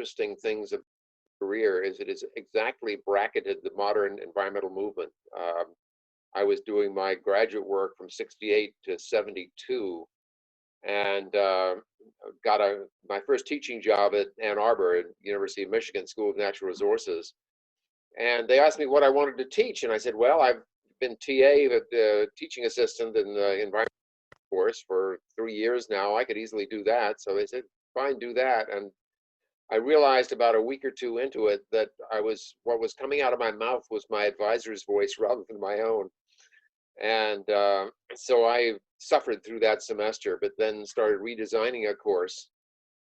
interesting things of career is it has exactly bracketed the modern environmental movement. I was doing my graduate work from 68 to 72, and got my first teaching job at Ann Arbor at University of Michigan School of Natural Resources. And they asked me what I wanted to teach, and I said, well, I've been teaching assistant in the environment course for 3 years now. I could easily do that. So they said, fine, do that. And I realized about a week or two into it that what was coming out of my mouth was my advisor's voice rather than my own. And so I suffered through that semester, but then started redesigning a course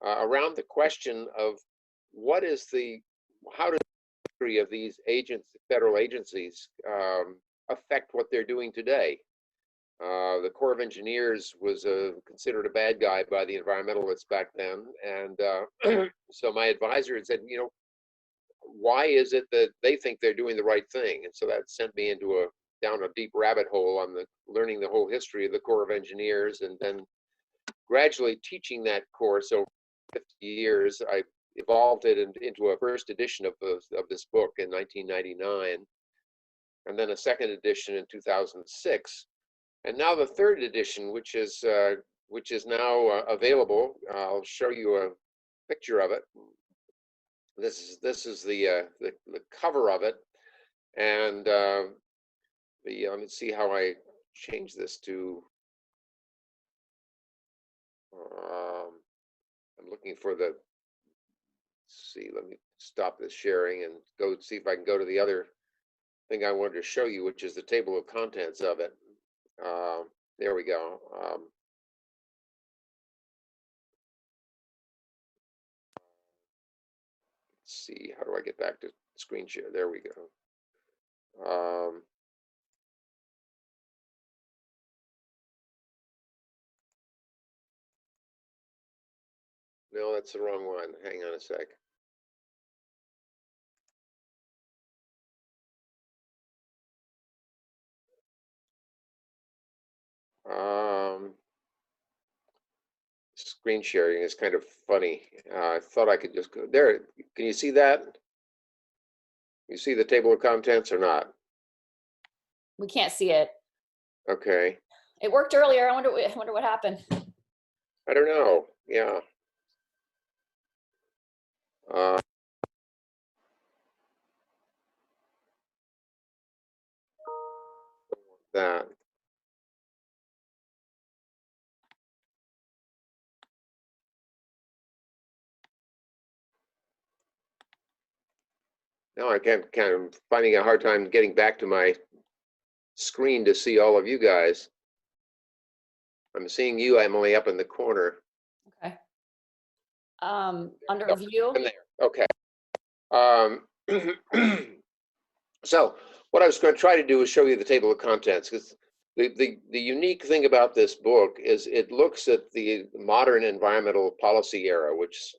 around the question of how does the history of these federal agencies affect what they're doing today. The Corps of Engineers was considered a bad guy by the environmentalists back then, and so my advisor had said, why is it that they think they're doing the right thing? And so that sent me down a deep rabbit hole on learning the whole history of the Corps of Engineers, and then gradually teaching that course over 50 years. I evolved it into a first edition of this book in 1999, and then a second edition in 2006. And now the third edition, which is now available. I'll show you a picture of it. This is the cover of it, and let me see how I change this to. I'm looking for the. Let's see, let me stop this sharing and go see if I can go to the other thing I wanted to show you, which is the table of contents of it. There we go. Let's see, how do I get back to screen share? There we go. No, that's the wrong one. Hang on a sec. Screen sharing is kind of funny. I thought I could just go there. Can you see that? You see the table of contents or not? We can't see it. Okay. It worked earlier. I wonder what happened. I don't know. Yeah. That. Now I kind of finding a hard time getting back to my screen to see all of you guys. I'm seeing you. I'm only up in the corner. Okay. Under view. I'm there. Okay. So what I was going to try to do is show you the table of contents, because the unique thing about this book is it looks at the modern environmental policy era, which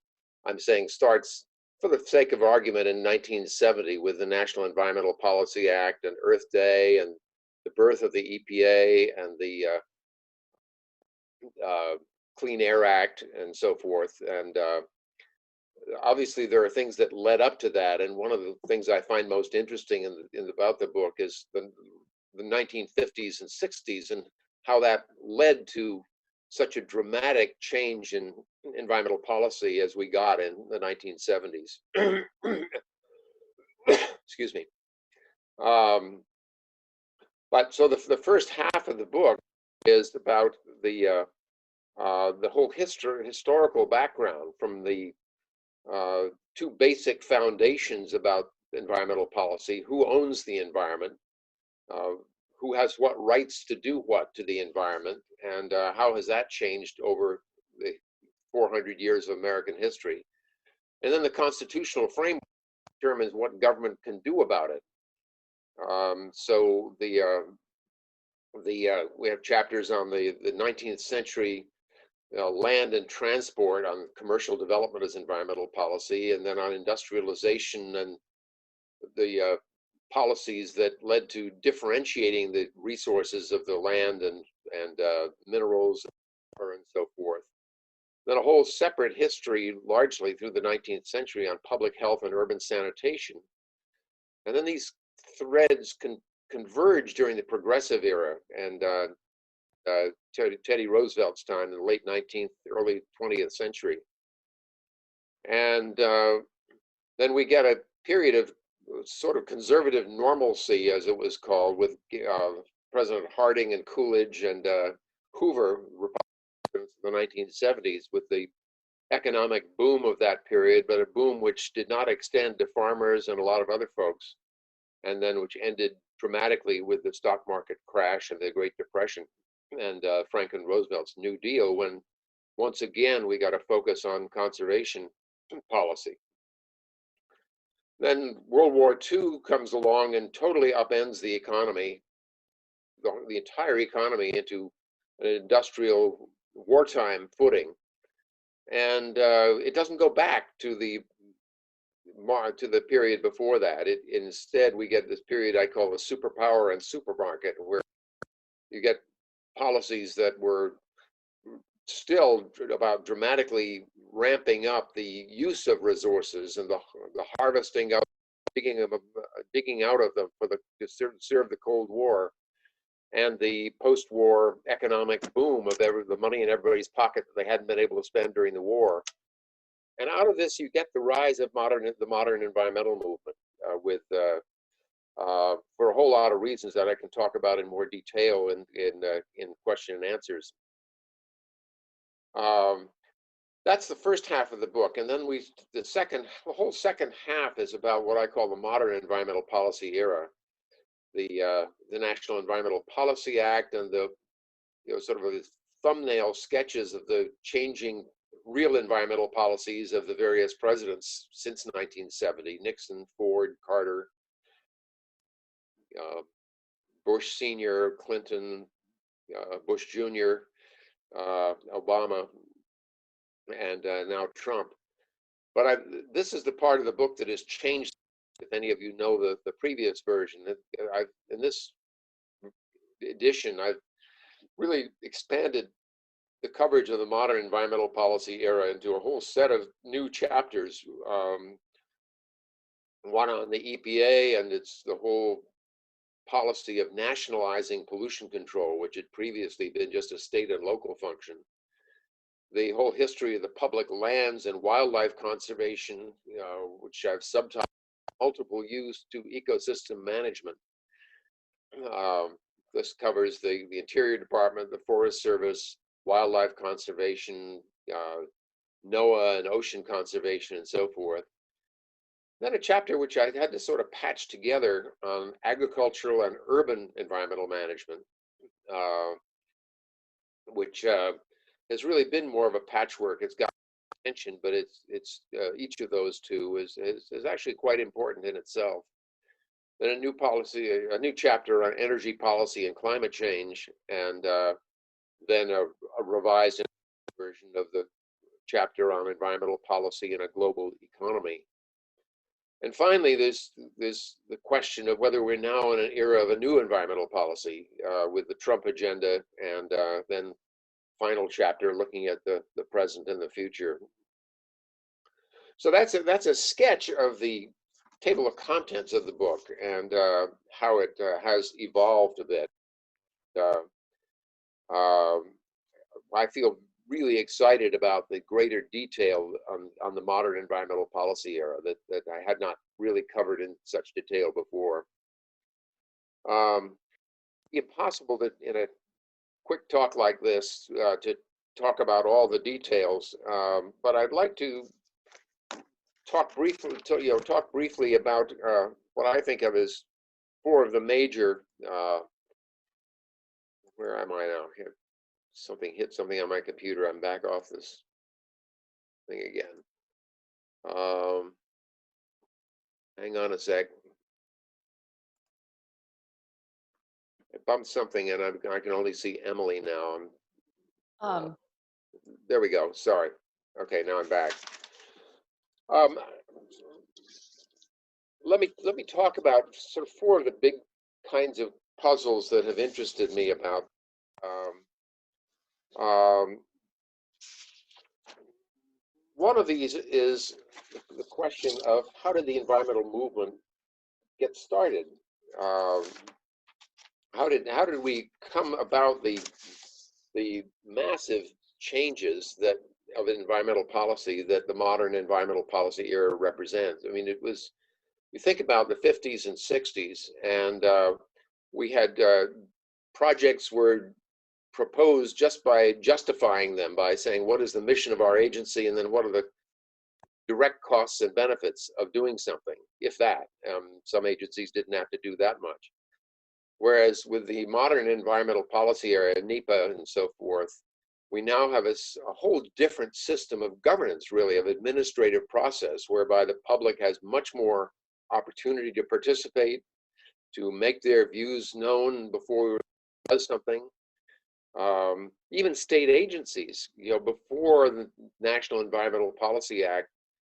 I'm saying starts, for the sake of argument, in 1970 with the National Environmental Policy Act and Earth Day and the birth of the EPA and the Clean Air Act and so forth. And obviously there are things that led up to that, and one of the things I find most interesting about the book is the 1950s and 60s and how that led to such a dramatic change in environmental policy as we got in the 1970s. Excuse me. But so the first half of the book is about the whole historical background, from the two basic foundations about environmental policy: who owns the environment, who has what rights to do what to the environment, and how has that changed over the 400 years of American history. And then the constitutional framework determines what government can do about it. So we have chapters on the 19th century land and transport, on commercial development as environmental policy, and then on industrialization and the policies that led to differentiating the resources of the land and minerals and so forth. Then a whole separate history, largely through the 19th century, on public health and urban sanitation. And then these threads converge during the progressive era and Teddy Roosevelt's time in the late 19th, early 20th century. And then we get a period of sort of conservative normalcy, as it was called, with President Harding and Coolidge and Hoover, Republicans in the 1970s, with the economic boom of that period, but a boom which did not extend to farmers and a lot of other folks, and then which ended dramatically with the stock market crash and the Great Depression and Franklin Roosevelt's New Deal, when once again we got to focus on conservation policy. Then World War II comes along and totally upends the economy, the entire economy, into an industrial wartime footing. And it doesn't go back to the period before that. Instead, we get this period I call the superpower and supermarket, where you get policies that were still about dramatically ramping up the use of resources and the harvesting of, digging out of them to serve the Cold War, and the post-war economic boom of the money in everybody's pocket that they hadn't been able to spend during the war. And out of this, you get the rise of the modern environmental movement, for a whole lot of reasons that I can talk about in more detail in question and answers. That's the first half of the book, and then the whole second half is about what I call the modern environmental policy era, the National Environmental Policy Act, and the sort of a thumbnail sketches of the changing real environmental policies of the various presidents since 1970: Nixon, Ford, Carter, Bush Sr., Clinton, Bush Jr., Obama, and now Trump. But this is the part of the book that has changed. If any of you know the previous version, in this edition, I've really expanded the coverage of the modern environmental policy era into a whole set of new chapters. One on the EPA and it's the whole policy of nationalizing pollution control, which had previously been just a state and local function. The whole history of the public lands and wildlife conservation, which I've subtitled Multiple Use to Ecosystem Management. This covers the Interior Department, the Forest Service, wildlife conservation, NOAA and ocean conservation, and so forth. Then a chapter which I had to sort of patch together on agricultural and urban environmental management, which has really been more of a patchwork. It's got attention, but it's each of those two is actually quite important in itself. Then a new chapter on energy policy and climate change, and then a revised version of the chapter on environmental policy in a global economy. And finally, there's the question of whether we're now in an era of a new environmental policy with the Trump agenda, and then final chapter looking at the present and the future. So that's a sketch of the table of contents of the book and how it has evolved a bit. I feel really excited about the greater detail on the modern environmental policy era that I had not really covered in such detail before. Impossible that in a quick talk like this to talk about all the details, but I'd like to talk briefly about what I think of as four of the major. Where am I now? Here. Something hit something on my computer. I'm back off this thing again. Hang on a sec. I bumped something and I can only see Emily now. There we go. Sorry. Okay, now I'm back. Let me talk about sort of four of the big kinds of puzzles that have interested me about one of these is the question of how did the environmental movement get started? Um, how did we come about the massive changes that of environmental policy that the modern environmental policy era represents? I mean, it was, you think about the 50s and 60s, and we had projects were proposed just by justifying them by saying, what is the mission of our agency, and then what are the direct costs and benefits of doing something, if that. Some agencies didn't have to do that much. Whereas with the modern environmental policy area, NEPA and so forth, we now have a whole different system of governance, really, of administrative process, whereby the public has much more opportunity to participate, to make their views known before we do something. Even state agencies, before the National Environmental Policy Act,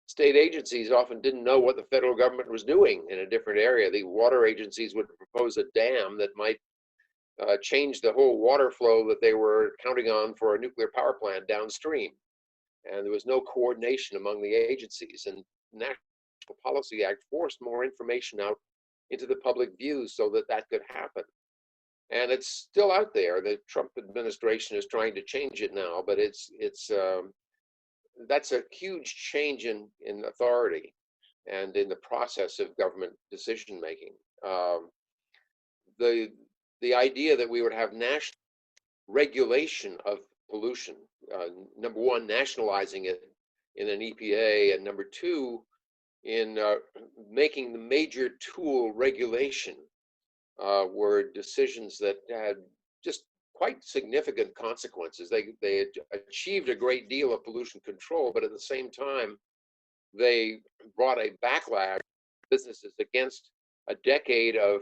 state agencies often didn't know what the federal government was doing in a different area. The water agencies would propose a dam that might change the whole water flow that they were counting on for a nuclear power plant downstream. And there was no coordination among the agencies. And National Policy Act forced more information out into the public view so that that could happen. And it's still out there. The Trump administration is trying to change it now, but that's a huge change in authority and in the process of government decision making. The idea that we would have national regulation of pollution, number one, nationalizing it in an EPA, and number two, in making the major tool regulation, were decisions that had just quite significant consequences. They had achieved a great deal of pollution control, but at the same time, they brought a backlash to businesses against a decade of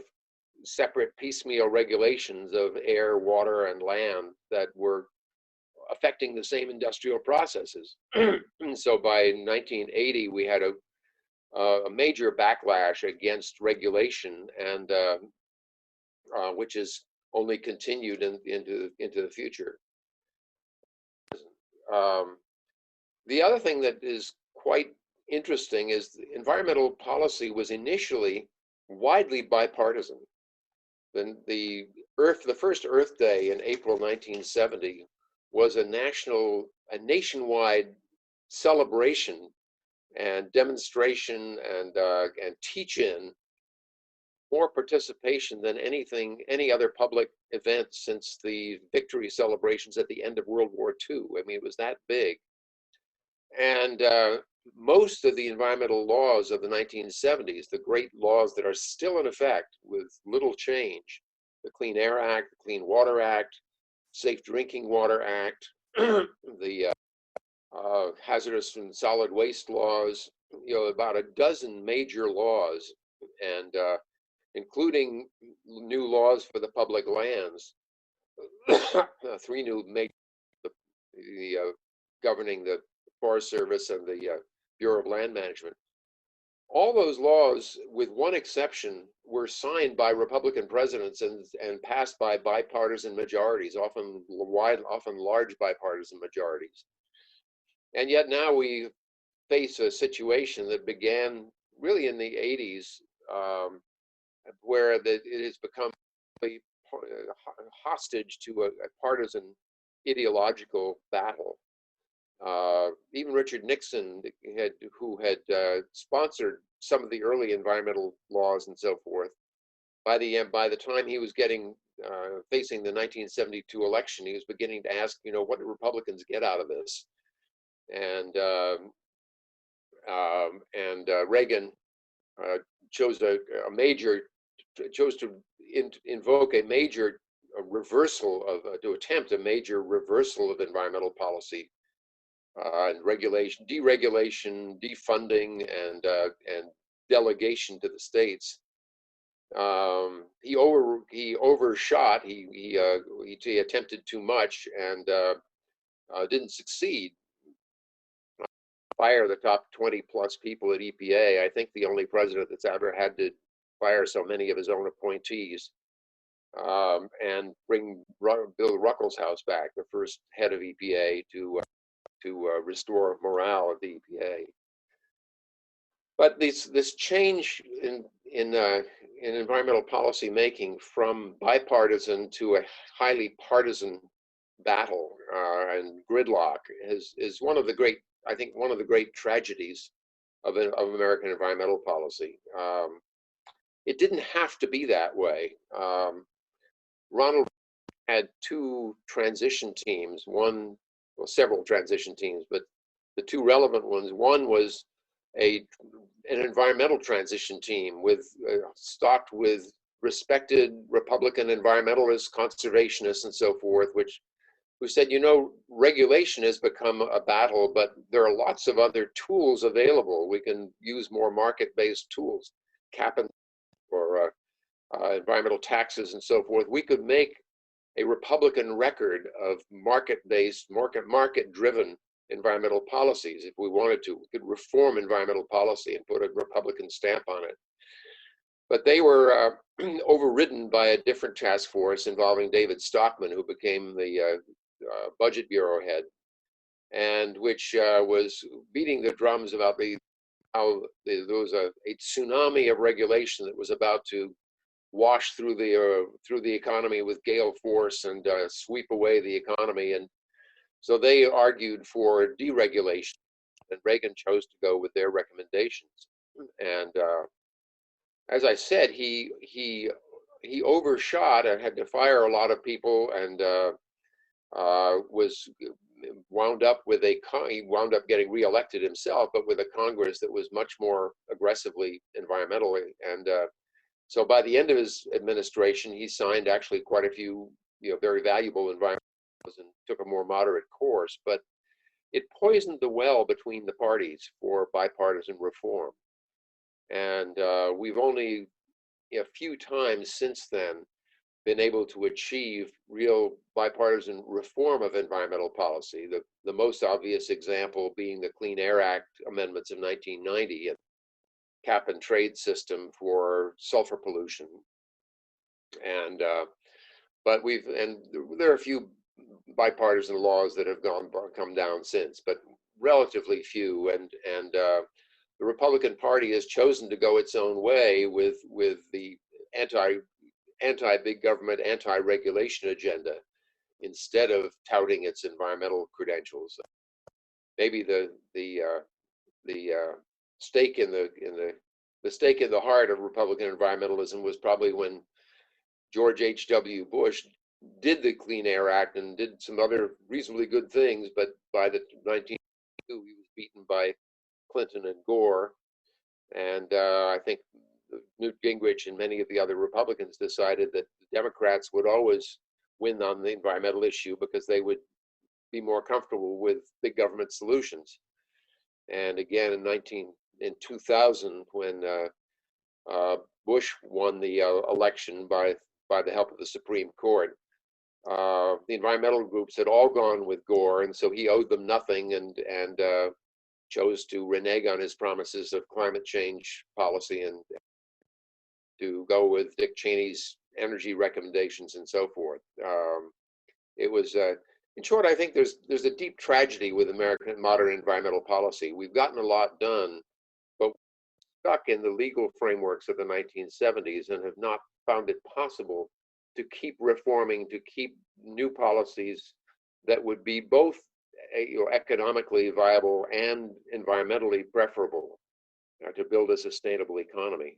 separate piecemeal regulations of air, water, and land that were affecting the same industrial processes. So by 1980, we had a major backlash against regulation, and which is only continued into the future. The other thing that is quite interesting is the environmental policy was initially widely bipartisan. The first Earth Day in April 1970 was a nationwide celebration and demonstration and teach-in, more participation than any other public event since the victory celebrations at the end of World War II. I mean, it was that big. And most of the environmental laws of the 1970s, the great laws that are still in effect with little change, the Clean Air Act, the Clean Water Act, Safe Drinking Water Act, the hazardous and solid waste laws, about a dozen major laws, and including new laws for the public lands, three new major, governing the Forest Service and the Bureau of Land Management. All those laws, with one exception, were signed by Republican presidents and passed by bipartisan majorities, often large bipartisan majorities. And yet now we face a situation that began really in the 80s, where it has become a hostage to a partisan ideological battle. Even Richard Nixon, who had sponsored some of the early environmental laws and so forth, by the time he was facing the 1972 election, he was beginning to ask, what do Republicans get out of this? And Reagan chose to invoke a major to attempt a major reversal of environmental policy, and deregulation, defunding, and delegation to the states. He overshot. He attempted too much and didn't succeed. Fire the top 20 plus people at EPA. I think the only president that's ever had to fire so many of his own appointees, and bring Bill Ruckelshaus back, the first head of EPA, to to restore morale at the EPA. But this change in environmental policy making from bipartisan to a highly partisan battle and gridlock is one of the great, I think, one of the great tragedies of American environmental policy. It didn't have to be that way. Ronald had two transition teams, several transition teams, but the two relevant ones. One was an environmental transition team stocked with respected Republican environmentalists, conservationists, and so forth, who said, regulation has become a battle, but there are lots of other tools available. We can use more market-based tools, cap and or environmental taxes and so forth. We could make a Republican record of market-based, market-driven environmental policies if we wanted to. We could reform environmental policy and put a Republican stamp on it. But they were overridden by a different task force involving David Stockman, who became the Budget Bureau head, and which was beating the drums about how there was a tsunami of regulation that was about to wash through the economy with gale force and sweep away the economy. And so they argued for deregulation, and Reagan chose to go with their recommendations. And as I said, he overshot and had to fire a lot of people, and wound up getting reelected himself, but with a Congress that was much more aggressively environmentally. And so by the end of his administration, he signed actually quite a few very valuable environmental laws and took a more moderate course, but it poisoned the well between the parties for bipartisan reform. And we've only a few times since then been able to achieve real bipartisan reform of environmental policy. The most obvious example being the Clean Air Act amendments of 1990 and cap and trade system for sulfur pollution. And but there are a few bipartisan laws that have come down since, but relatively few. And the Republican Party has chosen to go its own way with the anti-big government, anti-regulation agenda instead of touting its environmental credentials. Maybe the stake in the heart of Republican environmentalism was probably when George H.W. Bush did the Clean Air Act and did some other reasonably good things, but by the 1992 he was beaten by Clinton and Gore, and I think Newt Gingrich and many of the other Republicans decided that the Democrats would always win on the environmental issue because they would be more comfortable with big government solutions. And again, in 2000, when Bush won the election by the help of the Supreme Court, the environmental groups had all gone with Gore, and so he owed them nothing, and chose to renege on his promises of climate change policy and to go with Dick Cheney's energy recommendations and so forth. It was, in short, I think there's a deep tragedy with American modern environmental policy. We've gotten a lot done, but we're stuck in the legal frameworks of the 1970s and have not found it possible to keep reforming, to keep new policies that would be both economically viable and environmentally preferable to build a sustainable economy.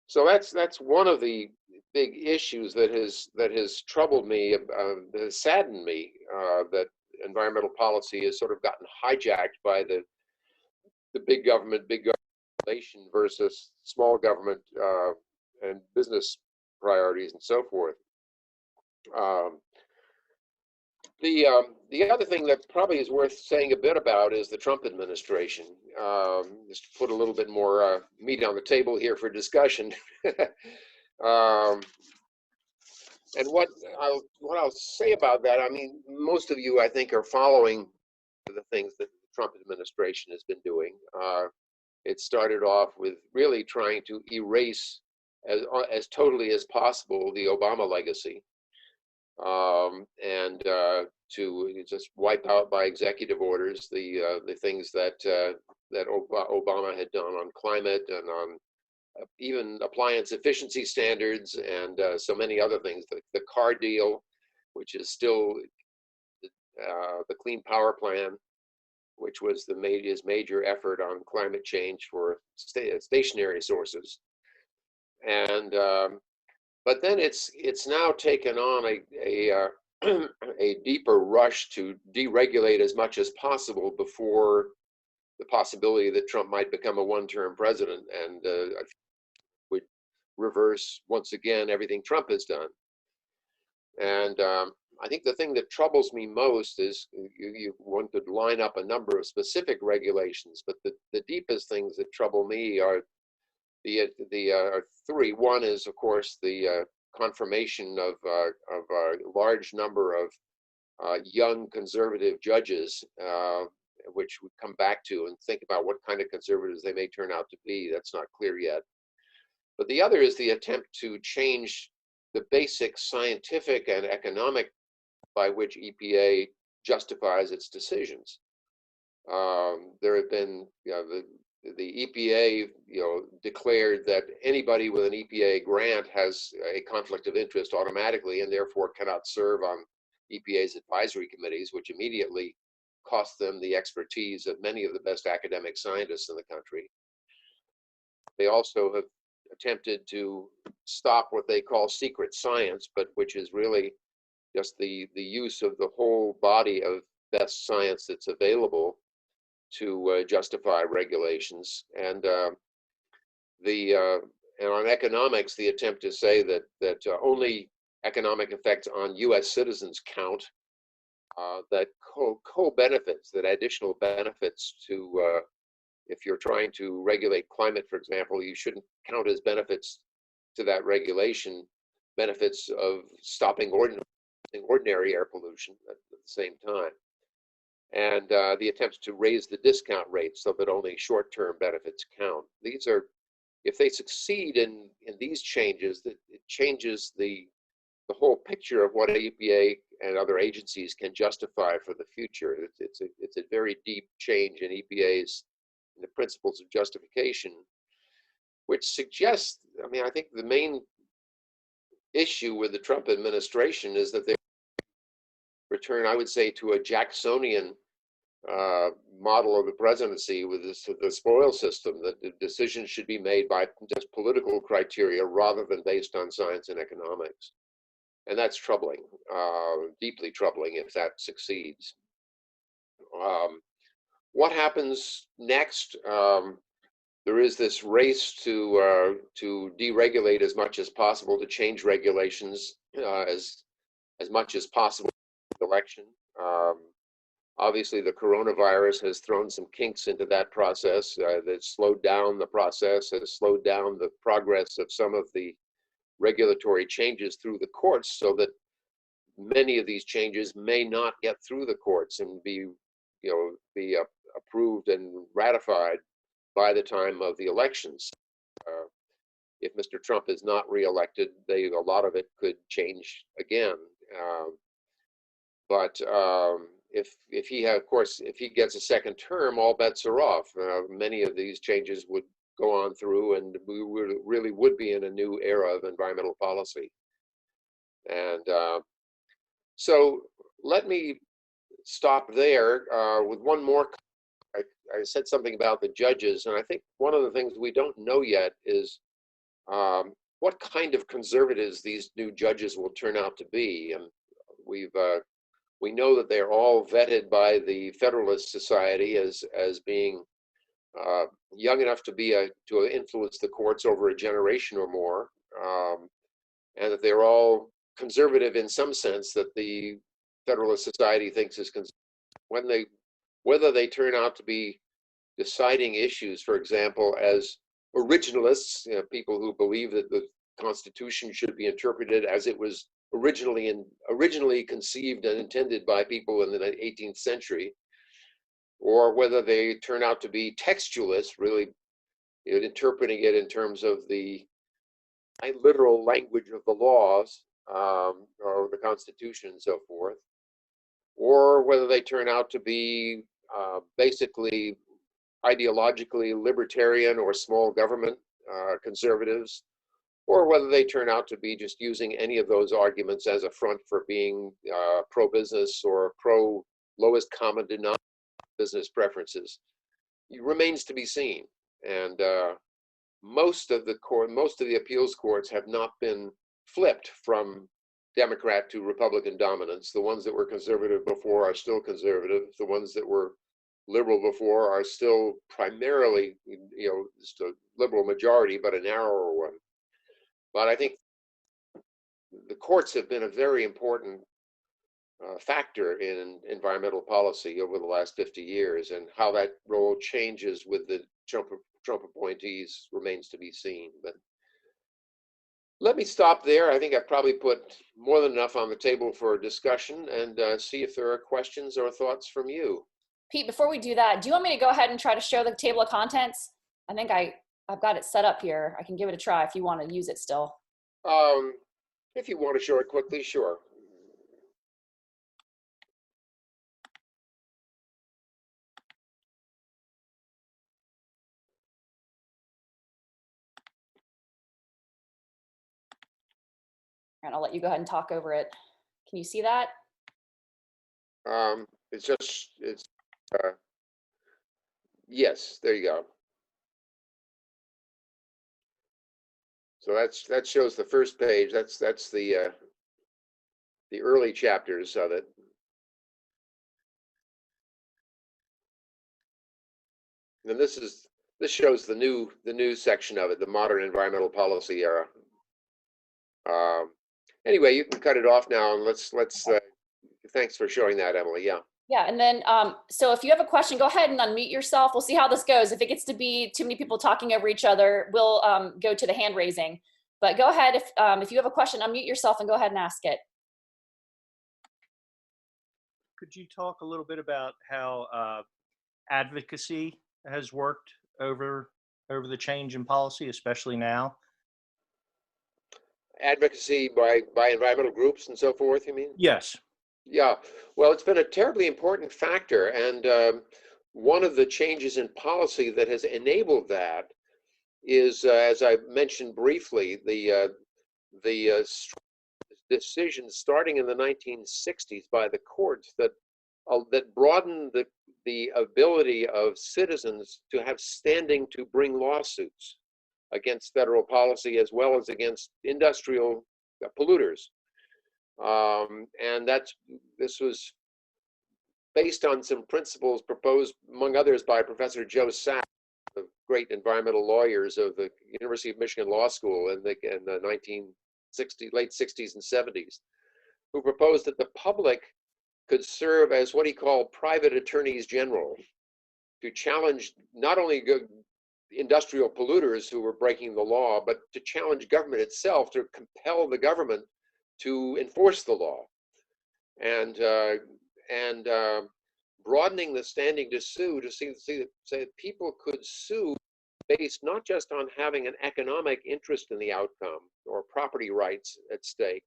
So that's one of the big issues that has troubled me, that has saddened me, that environmental policy has sort of gotten hijacked by the big government relation versus small government and business priorities and so forth. The other thing that probably is worth saying a bit about is the Trump administration. Just to put a little bit more meat on the table here for discussion. And what I'll say about that, I mean, most of you, I think, are following the things that the Trump administration has been doing. It started off with really trying to erase as totally as possible the Obama legacy. and to just wipe out by executive orders the things that Obama had done on climate and on even appliance efficiency standards and so many other things. The car deal, which is still the Clean Power Plan, which was his major effort on climate change for stationary sources. And but then it's now taken on a deeper rush to deregulate as much as possible before the possibility that Trump might become a one-term president and would reverse once again everything Trump has done. And I think the thing that troubles me most is one could line up a number of specific regulations, but the deepest things that trouble me are three. One is, of course, the confirmation of a large number of young conservative judges, which we come back to and think about what kind of conservatives they may turn out to be. That's not clear yet. But the other is the attempt to change the basic scientific and economic by which EPA justifies its decisions. There have been, the EPA, declared that anybody with an EPA grant has a conflict of interest automatically and therefore cannot serve on EPA's advisory committees, which immediately cost them the expertise of many of the best academic scientists in the country. They also have attempted to stop what they call secret science, but which is really just the use of the whole body of best science that's available to justify regulations. And and on economics, the attempt to say that only economic effects on U.S. citizens count, that co-benefits, that additional benefits to, if you're trying to regulate climate, for example, you shouldn't count as benefits to that regulation, benefits of stopping ordinary air pollution at the same time. And the attempts to raise the discount rate so that only short-term benefits count. These are, if they succeed in these changes, that it changes the whole picture of what EPA and other agencies can justify for the future. It's a very deep change in EPA's in the principles of justification, which suggests, I mean, I think the main issue with the Trump administration is that they return, I would say, to a Jacksonian model of the presidency with the spoil system, that the decisions should be made by just political criteria rather than based on science and economics. And that's troubling, deeply troubling if that succeeds. What happens next? There is this race to deregulate as much as possible, to change regulations as much as possible in the election. Obviously, the coronavirus has thrown some kinks into that process. That slowed down the process, has slowed down the progress of some of the regulatory changes through the courts, so that many of these changes may not get through the courts and be approved and ratified by the time of the elections. If Mr. Trump is not reelected, a lot of it could change again. But if he, of course, if he gets a second term, all bets are off. Many of these changes would go on through, and we really would be in a new era of environmental policy. And so let me stop there with one more. I said something about the judges, and I think one of the things we don't know yet is what kind of conservatives these new judges will turn out to be. And we know that they're all vetted by the Federalist Society as being young enough to influence the courts over a generation or more, and that they're all conservative in some sense that the Federalist Society thinks is conservative. Whether they turn out to be deciding issues, for example, as originalists, people who believe that the Constitution should be interpreted as it was originally conceived and intended by people in the 18th century, or whether they turn out to be textualists, really interpreting it in terms of the literal language of the laws, or the Constitution and so forth, or whether they turn out to be basically ideologically libertarian or small government conservatives, or whether they turn out to be just using any of those arguments as a front for being pro-business or pro-lowest common denominator business preferences. It remains to be seen. And most of the appeals courts have not been flipped from Democrat to Republican dominance. The ones that were conservative before are still conservative. The ones that were liberal before are still primarily, just a liberal majority, but a narrower one. But I think the courts have been a very important factor in environmental policy over the last 50 years, and how that role changes with the Trump appointees remains to be seen. But let me stop there. I think I've probably put more than enough on the table for discussion, and see if there are questions or thoughts from you. Pete, before we do that, do you want me to go ahead and try to show the table of contents? I think I've got it set up here. I can give it a try if you want to use it still. If you want to show it quickly, sure. And I'll let you go ahead and talk over it. Can you see that? Yes, there you go. So that shows the first page. That's the early chapters of it. And this shows the new section of it, the modern environmental policy era. Anyway, you can cut it off now, and let's thanks for showing that, Emily. Yeah. Yeah, and then so if you have a question, go ahead and unmute yourself. We'll see how this goes. If it gets to be too many people talking over each other, we'll go to the hand raising. But go ahead, if you have a question, unmute yourself and go ahead and ask it. Could you talk a little bit about how advocacy has worked over the change in policy, especially now? Advocacy by environmental groups and so forth, you mean? Yes. Yeah, well, it's been a terribly important factor, and one of the changes in policy that has enabled that is, as I mentioned briefly, the decisions starting in the 1960s by the courts that broadened the ability of citizens to have standing to bring lawsuits against federal policy as well as against industrial polluters. And this was based on some principles proposed, among others, by Professor Joe Sachs, the great environmental lawyers of the University of Michigan Law School in the late 60s and 70s, who proposed that the public could serve as what he called private attorneys general to challenge not only industrial polluters who were breaking the law, but to challenge government itself, to compel the government to enforce the law, and broadening the standing to sue to say that people could sue based not just on having an economic interest in the outcome or property rights at stake,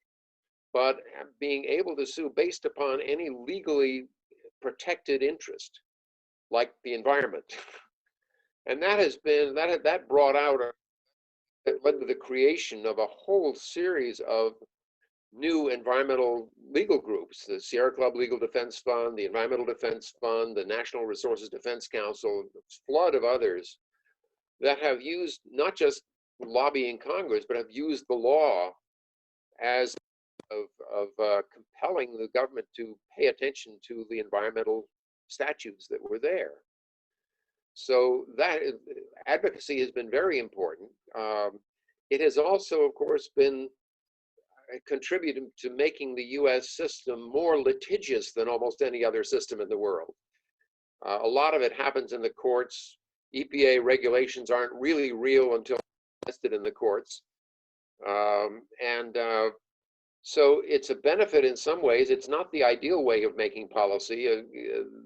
but being able to sue based upon any legally protected interest, like the environment. And that has been that brought out that led to the creation of a whole series of new environmental legal groups: the Sierra Club Legal Defense Fund, the Environmental Defense Fund, the National Resources Defense Council, a flood of others that have used not just lobbying Congress, but have used the law as of compelling the government to pay attention to the environmental statutes that were there. So that advocacy has been very important. It has also, of course, been contributed to making the U.S. system more litigious than almost any other system in the world. A lot of it happens in the courts. EPA regulations aren't really real until tested in the courts. So it's a benefit in some ways. It's not the ideal way of making policy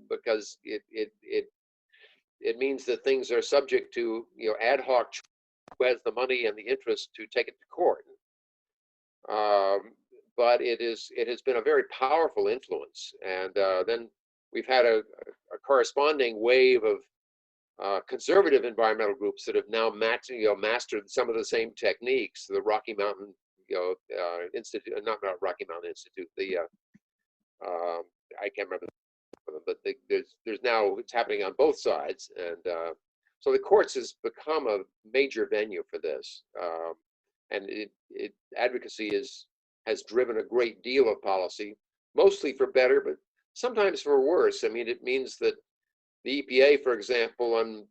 because it means that things are subject to ad hoc who has the money and the interest to take it to court. but it has been a very powerful influence. And then we've had a corresponding wave of conservative environmental groups that have now mastered some of the same techniques. The Rocky Mountain Institute, not Rocky Mountain Institute, the I can't remember, but there's now, it's happening on both sides, and so the courts has become a major venue for this, and advocacy has driven a great deal of policy, mostly for better, but sometimes for worse. I mean, it means that the EPA, for example, on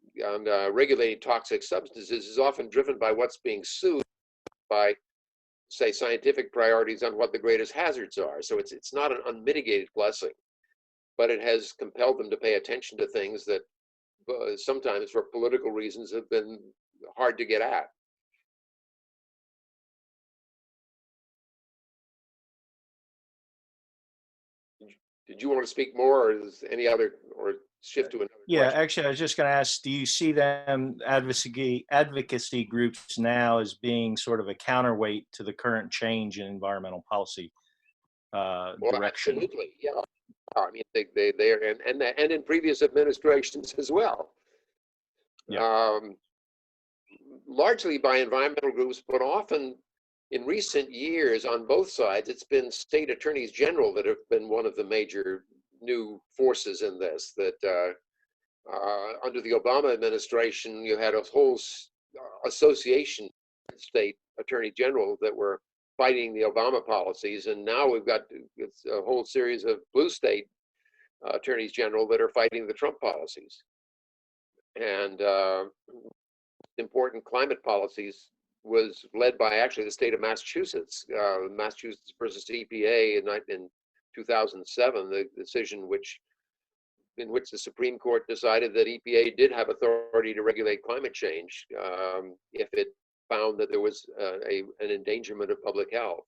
regulating toxic substances is often driven by what's being sued by, say, scientific priorities on what the greatest hazards are. So it's not an unmitigated blessing, but it has compelled them to pay attention to things that sometimes for political reasons have been hard to get at. Did you want to speak more, or is any other, or shift to another Yeah, question? actually, I was just going to ask, do you see them advocacy groups now as being sort of a counterweight to the current change in environmental policy Well, direction? absolutely, yeah. I mean, they are, and in previous administrations as well. Yeah. Largely by environmental groups, but often in recent years on both sides, it's been state attorneys general that have been one of the major new forces in this. That under the Obama administration, you had a whole association of state attorney general that were fighting the Obama policies, and now we've got a whole series of blue state attorneys general that are fighting the Trump policies. And important climate policies was led by actually the state of Massachusetts. Massachusetts versus EPA in 2007, the decision in which the Supreme Court decided that EPA did have authority to regulate climate change if it found that there was an endangerment of public health.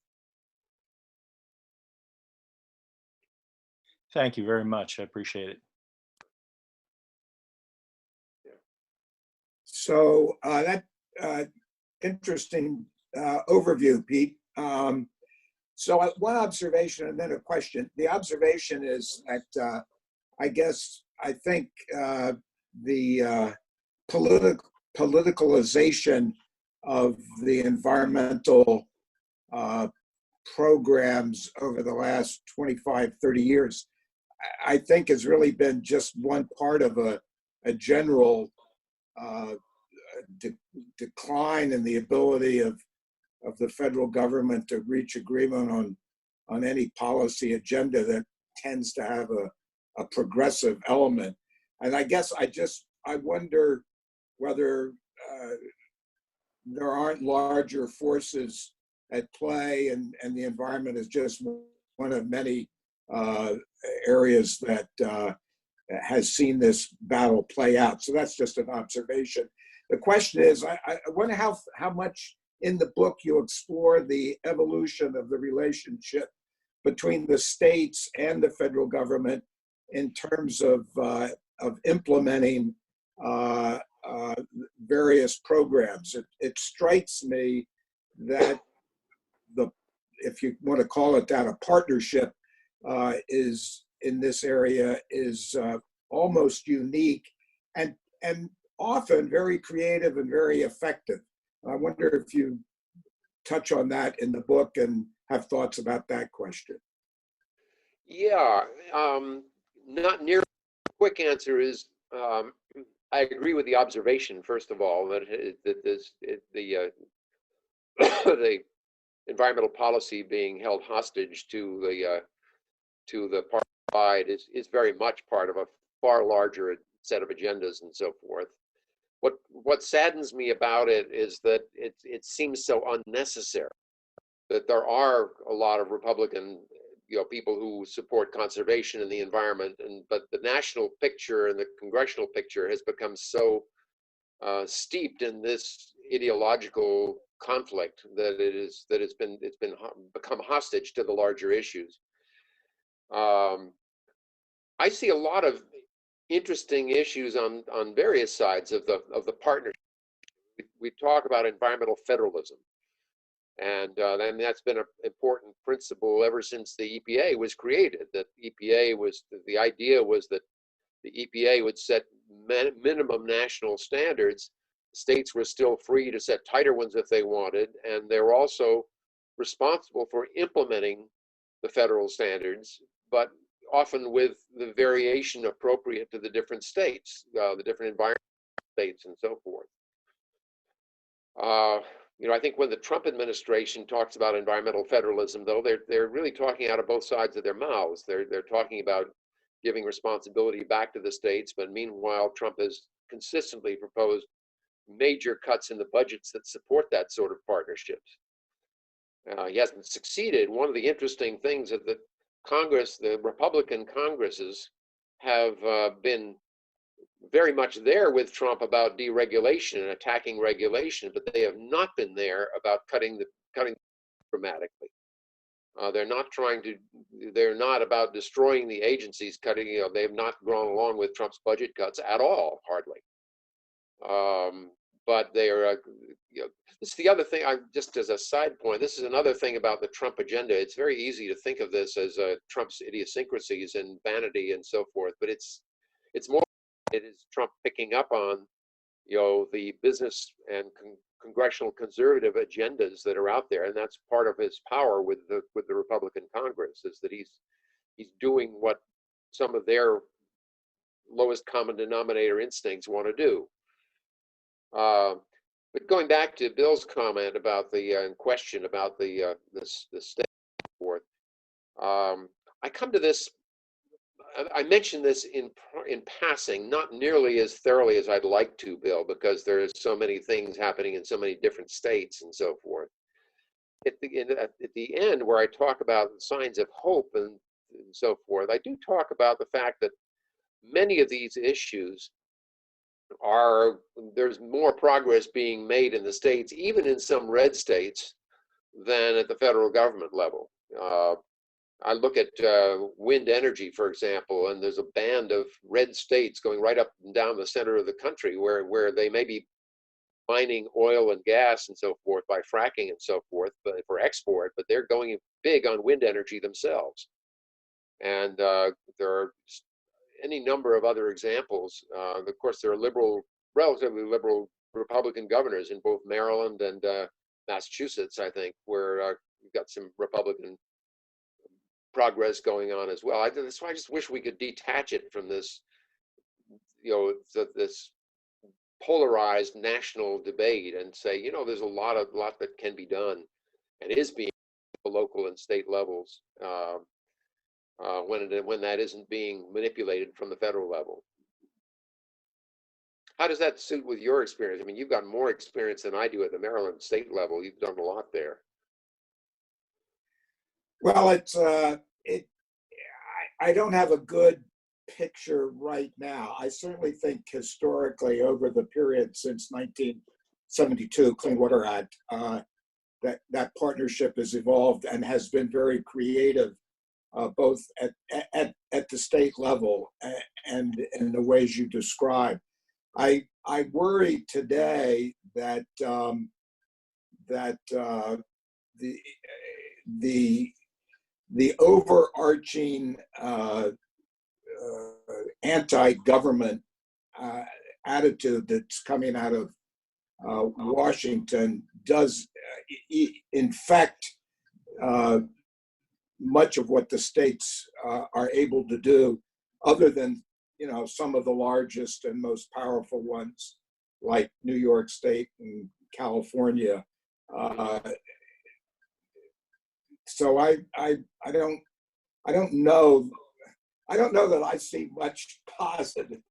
Thank you very much. I appreciate it. So that interesting overview, Pete. So one observation and then a question. The observation is that I think the politicalization of the environmental programs over the last 25, 30 years, I think has really been just one part of a general decline in the ability of the federal government to reach agreement on any policy agenda that tends to have a progressive element. And I guess I wonder whether there aren't larger forces at play, and the environment is just one of many areas that has seen this battle play out. So that's just an observation. The question is, I wonder how much in the book you explore the evolution of the relationship between the states and the federal government in terms of implementing various programs. It strikes me that if you want to call it that, a partnership is in this area is almost unique and often very creative and very effective. I wonder if you touch on that in the book and have thoughts about that question. Yeah, not near. Quick answer is I agree with the observation. First of all, that the environmental policy being held hostage to the party is very much part of a far larger set of agendas and so forth. What saddens me about it is that it seems so unnecessary. That there are a lot of Republican people who support conservation and the environment, but the national picture and the congressional picture has become so steeped in this ideological conflict that it's become hostage to the larger issues. I see a lot of interesting issues on various sides of the partnership. We talk about environmental federalism. And then that's been an important principle ever since the EPA was created. That EPA was, the idea was that the EPA would set minimum national standards. States were still free to set tighter ones if they wanted, and they were also responsible for implementing the federal standards, but often with the variation appropriate to the different states, the different environment states, and so forth. I think when the Trump administration talks about environmental federalism, though, they're really talking out of both sides of their mouths. They're talking about giving responsibility back to the states, but meanwhile, Trump has consistently proposed major cuts in the budgets that support that sort of partnerships. He hasn't succeeded. One of the interesting things is that Congress, the Republican Congresses, have been very much there with Trump about deregulation and attacking regulation, but they have not been there about cutting dramatically. They're not about destroying the agencies, cutting, they have not gone along with Trump's budget cuts at all, hardly. But they are, this is the other thing, just as a side point, this is another thing about the Trump agenda. It's very easy to think of this as Trump's idiosyncrasies and vanity and so forth, but it's more, it is Trump picking up on, the business and congressional conservative agendas that are out there, and that's part of his power with the Republican Congress, is that he's doing what some of their lowest common denominator instincts want to do. But going back to Bill's comment about the question about the state and so forth, I come to this. I mentioned this in passing, not nearly as thoroughly as I'd like to, Bill, because there's so many things happening in so many different states and so forth. At the end, where I talk about signs of hope and so forth, I do talk about the fact that many of these issues there's more progress being made in the states, even in some red states, than at the federal government level. I look at wind energy, for example, and there's a band of red states going right up and down the center of the country where they may be mining oil and gas and so forth by fracking and so forth, but for export, but they're going big on wind energy themselves. And there are any number of other examples. Of course, there are relatively liberal Republican governors in both Maryland and Massachusetts, I think, where you've got some Republican progress going on as well. That's why I just wish we could detach it from this, this polarized national debate and say, there's a lot that can be done and is being at the local and state levels when that isn't being manipulated from the federal level. How does that suit with your experience? I mean, you've got more experience than I do at the Maryland state level. You've done a lot there. Well, I don't have a good picture right now. I certainly think historically, over the period since 1972, Clean Water Act, that partnership has evolved and has been very creative, both at the state level and in the ways you describe. I worry today that the overarching anti-government attitude that's coming out of Washington does infect much of what the states are able to do, other than some of the largest and most powerful ones like New York State and California. So I don't know that I see much positive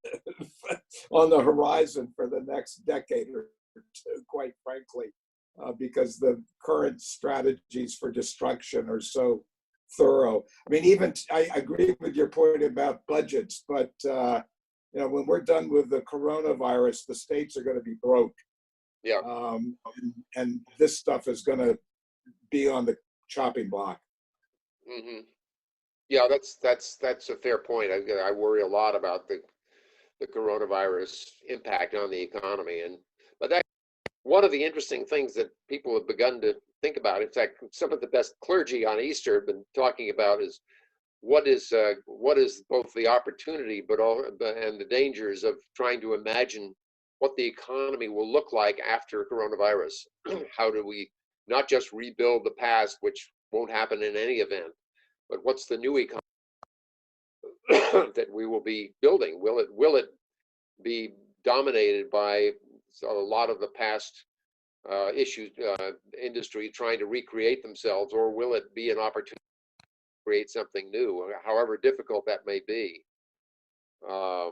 on the horizon for the next decade or two, quite frankly, because the current strategies for destruction are so thorough. I mean, I agree with your point about budgets, but when we're done with the coronavirus, the states are going to be broke. Yeah. And this stuff is going to be on the chopping block. Mm-hmm. Yeah, that's a fair point. I worry a lot about the coronavirus impact on the economy, but that one of the interesting things that people have begun to think about, in fact, some of the best clergy on Easter have been talking about, is what is both the opportunity and the dangers of trying to imagine what the economy will look like after coronavirus. How do we not just rebuild the past, which won't happen in any event, but what's the new economy that we will be building? Will it be dominated by a lot of the past issues, industry trying to recreate themselves, or will it be an opportunity to create something new, however difficult that may be? I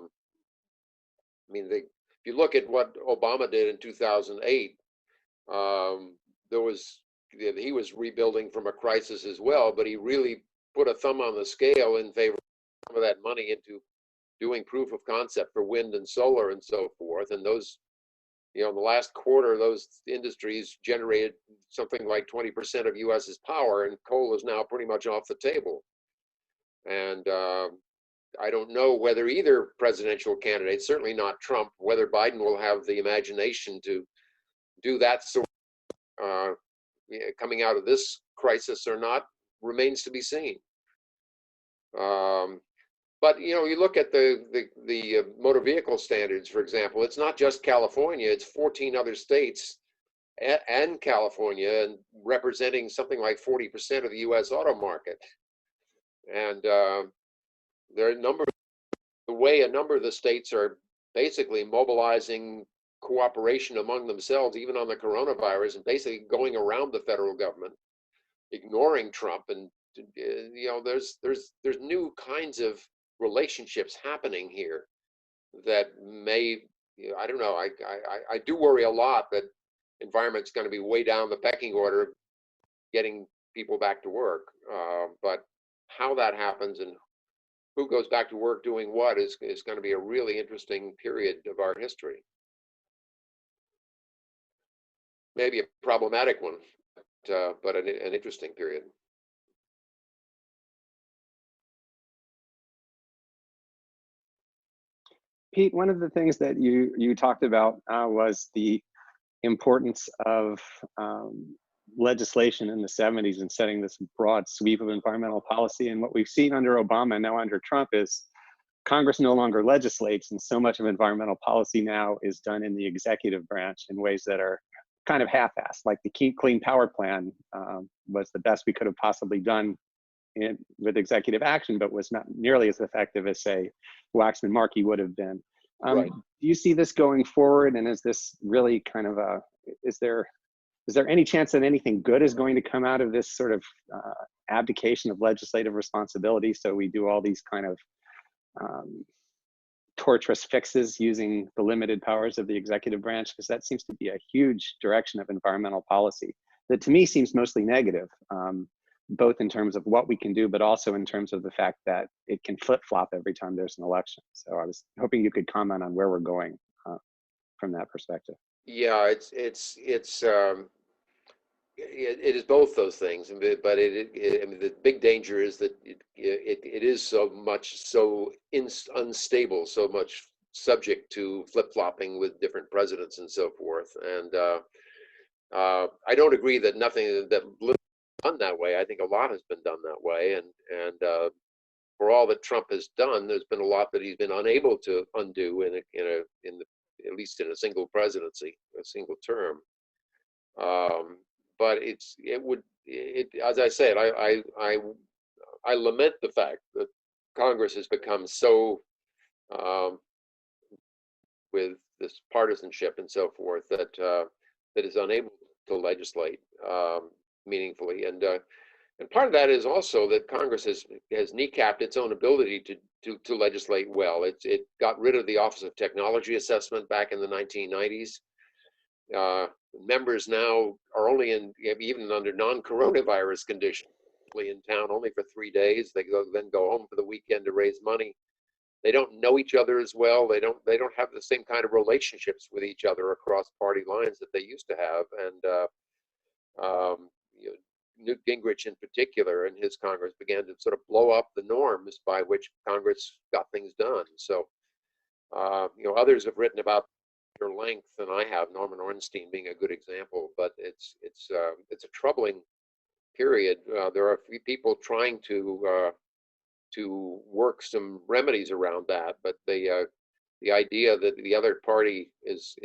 mean, if you look at what Obama did in 2008, he was rebuilding from a crisis as well, but he really put a thumb on the scale in favor of some of that money into doing proof of concept for wind and solar and so forth. And those, in the last quarter, those industries generated something like 20% of US's power, and coal is now pretty much off the table. And I don't know whether either presidential candidate, certainly not Trump, whether Biden will have the imagination to do that sort of coming out of this crisis or not, remains to be seen. But you look at the motor vehicle standards, for example. It's not just California; it's 14 other states and California, and representing something like 40% of the U.S. auto market. And there are the way a number of the states are basically mobilizing cooperation among themselves, even on the coronavirus, and basically going around the federal government, ignoring Trump. And there's new kinds of relationships happening here that may, I don't know, I do worry a lot that environment's going to be way down the pecking order getting people back to work, but how that happens and who goes back to work doing what is going to be a really interesting period of our history. Maybe a problematic one, but an interesting period. Pete, one of the things that you talked about was the importance of legislation in the 70s and setting this broad sweep of environmental policy. And what we've seen under Obama and now under Trump is Congress no longer legislates, and so much of environmental policy now is done in the executive branch in ways that are kind of half-assed. Like the Clean Power Plan was the best we could have possibly done with executive action, but was not nearly as effective as, say, Waxman-Markey would have been. Right. Do you see this going forward? And is this really kind of is there any chance that anything good is going to come out of this sort of abdication of legislative responsibility? So we do all these kind of torturous fixes using the limited powers of the executive branch, because that seems to be a huge direction of environmental policy that to me seems mostly negative. Both in terms of what we can do, but also in terms of the fact that it can flip-flop every time there's an election. So I was hoping you could comment on where we're going from that perspective. Yeah, it is both those things, but I mean, the big danger is that it is so unstable, so much subject to flip-flopping with different presidents and so forth. And I don't agree that nothing that done that way. I think a lot has been done that way, and for all that Trump has done, there's been a lot that he's been unable to undo at least in a single presidency, a single term. But as I said, I lament the fact that Congress has become so with this partisanship and so forth that is unable to legislate meaningfully, and part of that is also that Congress has kneecapped its own ability to legislate well. It got rid of the Office of Technology Assessment back in the 1990s. Members now are only even under non-coronavirus conditions, in town only for 3 days. They then go home for the weekend to raise money. They don't know each other as well. They don't have the same kind of relationships with each other across party lines that they used to have, and Newt Gingrich in particular and his Congress began to sort of blow up the norms by which Congress got things done. So, others have written about length than I have. Norman Ornstein being a good example, but it's a troubling period. There are a few people trying to work some remedies around that, but the idea that the other party is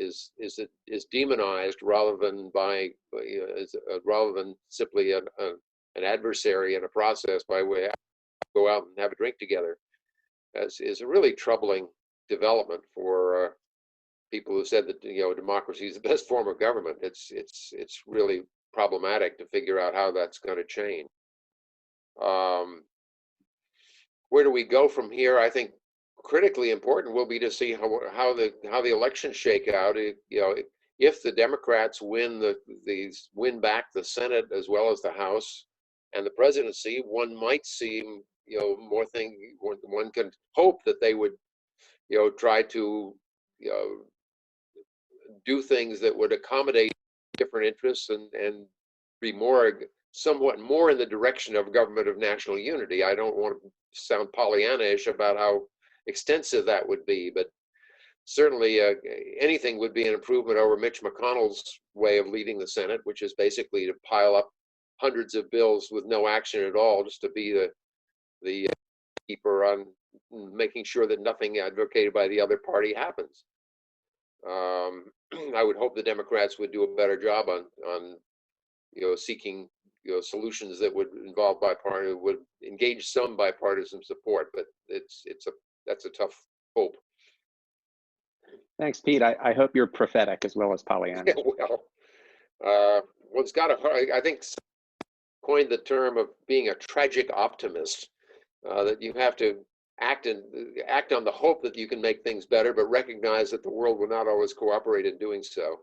demonized rather than rather than simply an adversary in a process by way go out and have a drink together is a really troubling development for people who said that democracy is the best form of government. It's really problematic to figure out how that's going to change. Where do we go from here? I think critically important will be to see how the elections shake out. If the Democrats win win back the Senate as well as the House and the presidency, one might see more things. One can hope that they would try to do things that would accommodate different interests and be somewhat more in the direction of government of national unity. I don't want to sound Pollyanna-ish about how extensive that would be, but certainly anything would be an improvement over Mitch McConnell's way of leading the Senate, which is basically to pile up hundreds of bills with no action at all, just to be the keeper on making sure that nothing advocated by the other party happens. I would hope the Democrats would do a better job on seeking solutions that would involve would engage some bipartisan support, but that's a tough hope. Thanks, Pete. I hope you're prophetic as well as Pollyanna. Well, one's got to, I think, coined the term of being a tragic optimist, that you have to act on the hope that you can make things better, but recognize that the world will not always cooperate in doing so.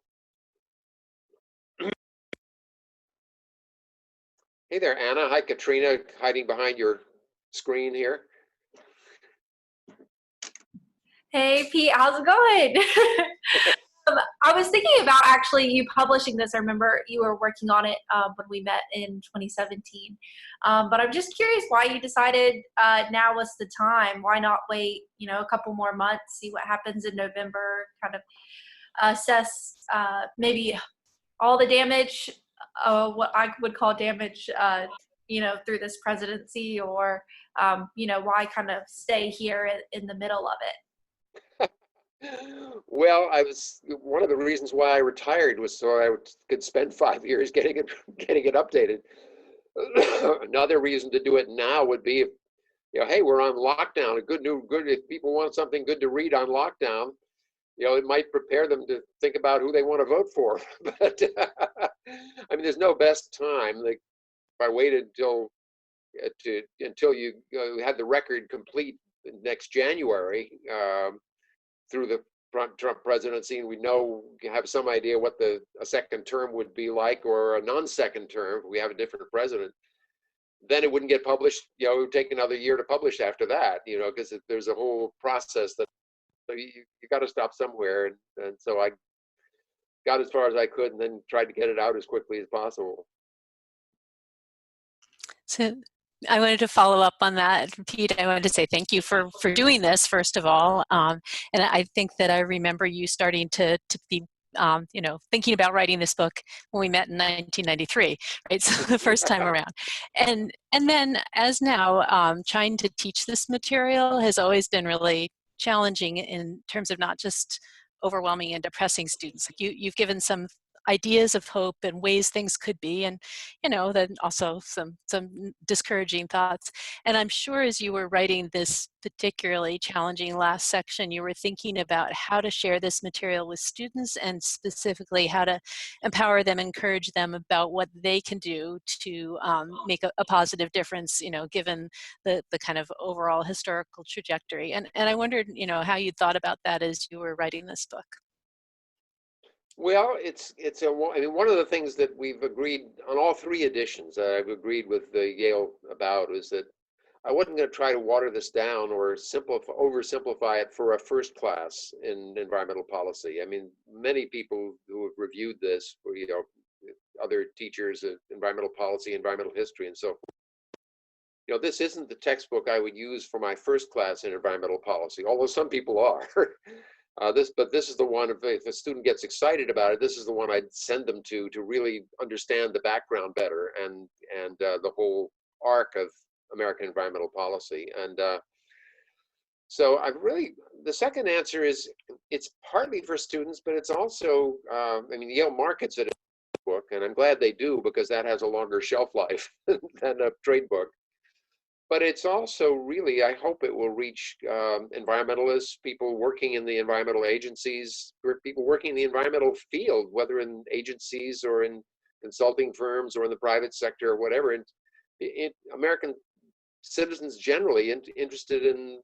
Hey there, Anna. Hi, Katrina, hiding behind your screen here. Hey, Pete, how's it going? I was thinking about actually you publishing this. I remember you were working on it when we met in 2017. But I'm just curious why you decided now was the time. Why not wait, a couple more months, see what happens in November, kind of assess maybe all the damage, what I would call damage, through this presidency, or, why kind of stay here in the middle of it? Well, one of the reasons why I retired was so I could spend 5 years getting it updated. Another reason to do it now would be if, hey, we're on lockdown. If people want something good to read on lockdown, it might prepare them to think about who they want to vote for. But I mean, there's no best time. Like, if I waited until you had the record complete next January, through the Trump presidency, and we have some idea what a second term would be like, or a non-second term if we have a different president, then it wouldn't get published. It would take another year to publish after that, because there's a whole process that you got to stop somewhere. And so I got as far as I could and then tried to get it out as quickly as possible. So I wanted to follow up on that, Pete. I wanted to say thank you for doing this, first of all. And I think that I remember you starting to be, thinking about writing this book when we met in 1993, right? So the first time around. And then as now, trying to teach this material has always been really challenging in terms of not just overwhelming and depressing students. Like you've given some ideas of hope and ways things could be, and then also some discouraging thoughts. And I'm sure as you were writing this particularly challenging last section, you were thinking about how to share this material with students, and specifically how to empower them, encourage them about what they can do to make a positive difference, given the kind of overall historical trajectory. And I wondered, how you thought about that as you were writing this book. Well, one of the things that we've agreed on all 3 editions that I've agreed with Yale about is that I wasn't going to try to water this down or oversimplify it for a first class in environmental policy. I mean, many people who have reviewed this, other teachers of environmental policy, environmental history, and so forth, this isn't the textbook I would use for my first class in environmental policy, although some people are. But this is the one, if a student gets excited about it, this is the one I'd send them to really understand the background better and the whole arc of American environmental policy. And so the second answer is it's partly for students, but it's also, I mean, Yale markets it as a book, and I'm glad they do because that has a longer shelf life than a trade book. But it's also really, I hope it will reach environmentalists, people working in the environmental agencies, or people working in the environmental field, whether in agencies or in consulting firms or in the private sector or whatever. And American citizens generally interested in,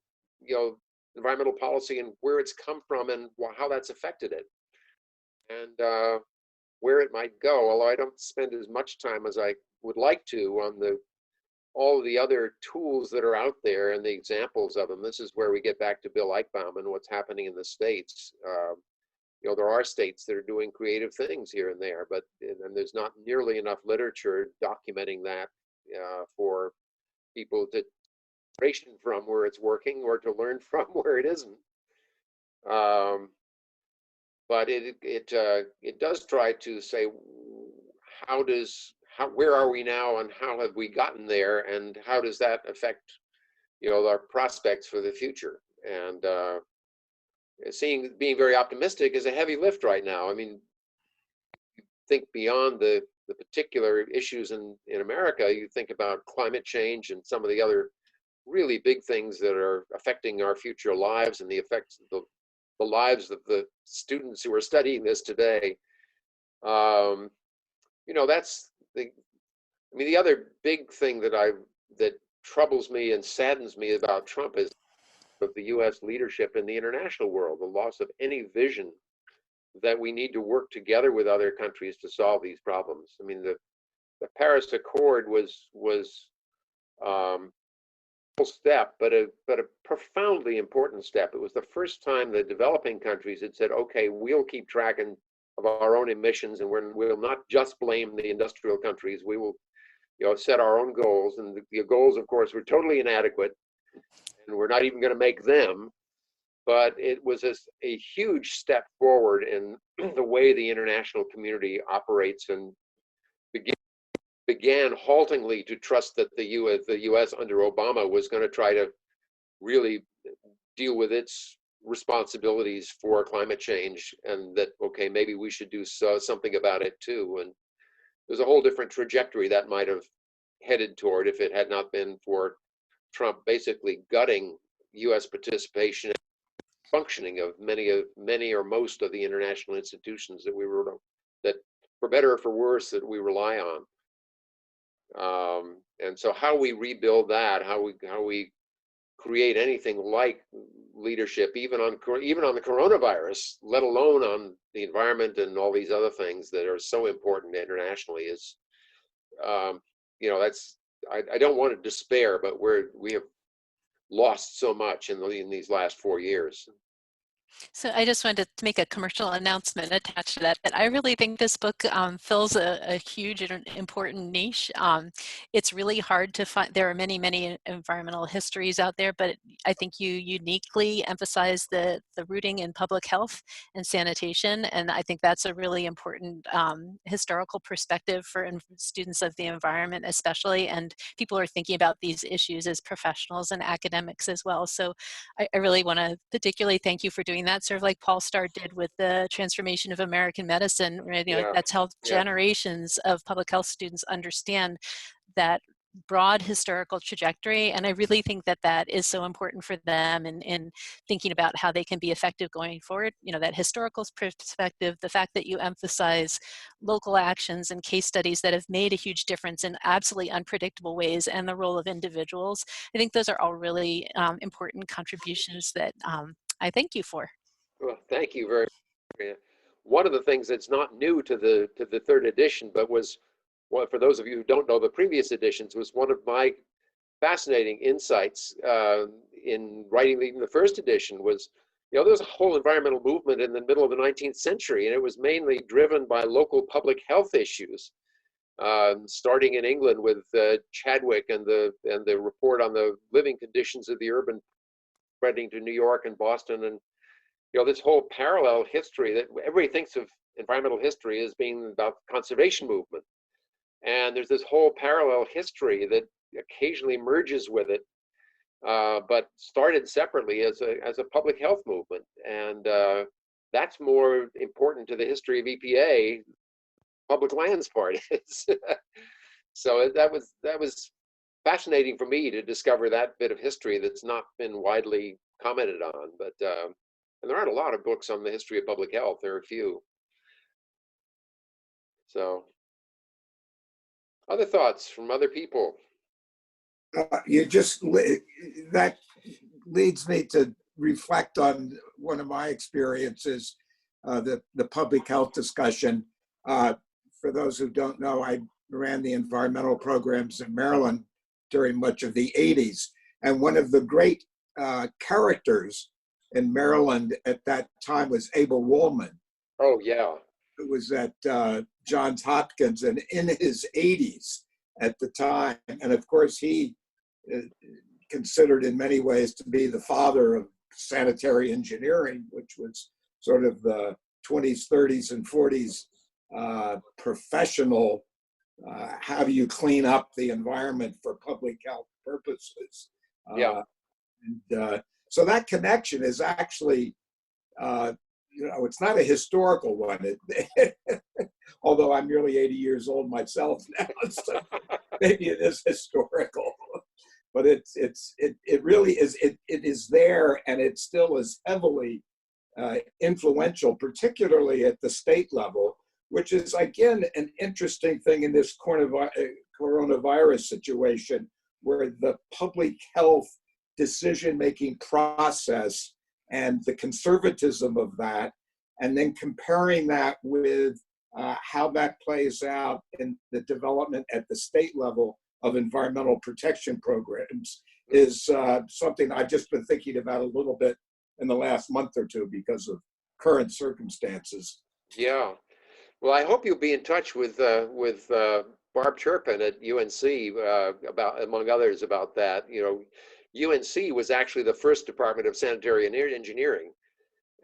environmental policy and where it's come from and how that's affected it, and where it might go. Although I don't spend as much time as I would like to on all the other tools that are out there and the examples of them. This is where we get back to Bill Eichbaum and what's happening in the states. There are states that are doing creative things here and there, but and there's not nearly enough literature documenting that for people to inspiration from where it's working or to learn from where it isn't. But it does try to say where are we now and how have we gotten there and how does that affect our prospects for the future. And being very optimistic is a heavy lift right now. I mean, think beyond the particular issues in America. You think about climate change and some of the other really big things that are affecting our future lives and the effects of the lives of the students who are studying this today. That's the other big thing that troubles me and saddens me about Trump is of the U.S. leadership in the international world, the loss of any vision that we need to work together with other countries to solve these problems. I mean, the Paris Accord was step, but a profoundly important step. It was the first time the developing countries had said, okay, we'll keep track of our own emissions and we'll not just blame the industrial countries. We will set our own goals. And the goals, of course, were totally inadequate and we're not even going to make them. But it was a huge step forward in the way the international community operates and began haltingly to trust that the U.S. under Obama was going to try to really deal with its responsibilities for climate change, and that, okay, maybe we should do something about it too. And there's a whole different trajectory that might have headed toward if it had not been for Trump basically gutting U.S. participation and functioning of many or most of the international institutions that for better or for worse that we rely on. And so how we rebuild that, how we create anything like leadership, even on the coronavirus, let alone on the environment and all these other things that are so important internationally, is, that's, I don't want to despair, but we have lost so much in these last 4 years. So I just wanted to make a commercial announcement attached to that. I really think this book fills a huge and important niche. It's really hard to find. There are many environmental histories out there, but I think you uniquely emphasize the rooting in public health and sanitation, and I think that's a really important historical perspective for students of the environment especially, and people are thinking about these issues as professionals and academics as well. So I really want to particularly thank you for doing that, sort of like Paul Starr did with the transformation of American medicine. Right? That's helped generations of public health students understand that broad historical trajectory, and I really think that that is so important for them in thinking about how they can be effective going forward. That historical perspective, the fact that you emphasize local actions and case studies that have made a huge difference in absolutely unpredictable ways, and the role of individuals. I think those are all really important contributions that I thank you for. Well, thank you very much. One of the things that's not new to the third edition, but was, well, for those of you who don't know the previous editions, was one of my fascinating insights in writing even the first edition was, there was a whole environmental movement in the middle of the 19th century, and it was mainly driven by local public health issues, starting in England with Chadwick and the report on the living conditions of the urban, spreading to New York and Boston this whole parallel history that everybody thinks of environmental history as being about the conservation movement. And there's this whole parallel history that occasionally merges with it, but started separately as a public health movement. And that's more important to the history of EPA, public lands part is. So that was fascinating for me to discover that bit of history that's not been widely commented on. But and there aren't a lot of books on the history of public health. There are a few. So, other thoughts from other people? That leads me to reflect on one of my experiences, the public health discussion. For those who don't know, I ran the environmental programs in Maryland during much of the 80s. And one of the great characters in Maryland at that time was Abel Woolman. Oh, yeah. Who was at Johns Hopkins and in his 80s at the time. And of course, he considered in many ways to be the father of sanitary engineering, which was sort of the 20s, 30s, and 40s professional, how do you clean up the environment for public health purposes? Yeah. And so that connection is actually, it's not a historical one, although I'm nearly 80 years old myself now, so maybe it is historical. But it really is, it is there, and it still is heavily influential, particularly at the state level, which is, again, an interesting thing in this coronavirus situation, where the public health decision-making process and the conservatism of that, and then comparing that with how that plays out in the development at the state level of environmental protection programs is something I've just been thinking about a little bit in the last month or two because of current circumstances. Yeah. Well, I hope you'll be in touch with Barb Turpin at UNC about, among others, about that. UNC was actually the first department of sanitary engineering,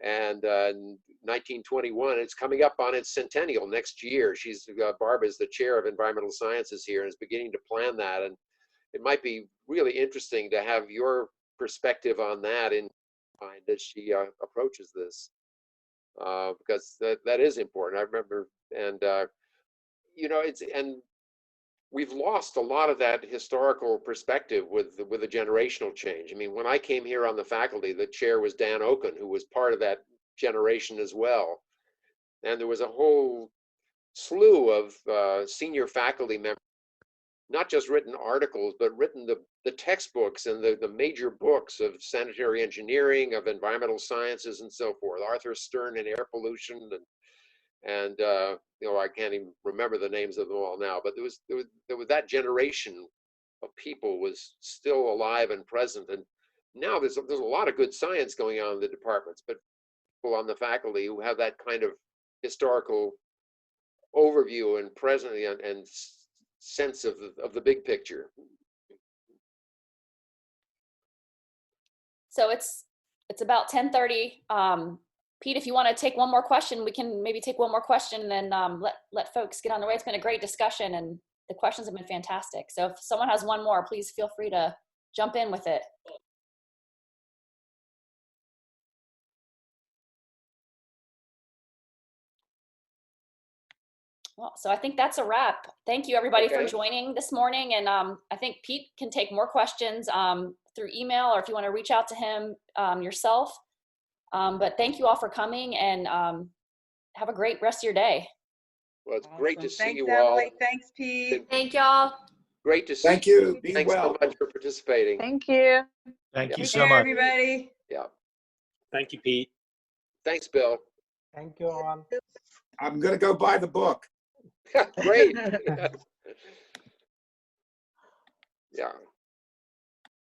and in 1921, it's coming up on its centennial next year. Barb is the chair of environmental sciences here and is beginning to plan that, and it might be really interesting to have your perspective on that in mind as she approaches this. Because that is important. I remember, and and we've lost a lot of that historical perspective with the generational change. I mean, when I came here on the faculty, the chair was Dan Oken, who was part of that generation as well, and there was a whole slew of senior faculty members, not just written articles, but written the textbooks and the major books of sanitary engineering, of environmental sciences, and so forth. Arthur Stern in air pollution, and I can't even remember the names of them all now. But there was that generation of people was still alive and present. And now there's a lot of good science going on in the departments, but people on the faculty who have that kind of historical overview and present and sense of the big picture. So it's about 10:30. Pete, if you want to take one more question, we can maybe take one more question and then let folks get on their way. It's been a great discussion and the questions have been fantastic. So if someone has one more, please feel free to jump in with it. Well, so I think that's a wrap. Thank you everybody for joining this morning. And I think Pete can take more questions through email, or if you want to reach out to him yourself. But thank you all for coming, and have a great rest of your day. Well, it's great to see Thanks, you all. Emily. Thanks, Pete. Thank y'all. Great to see Thank you. Be Thanks well. so much for participating. Thank you. Thank you Take so care, much. everybody. Yeah. Thank you, Pete. Thanks, Bill. Thank you, Ron. I'm going to go buy the book. Great. Yeah.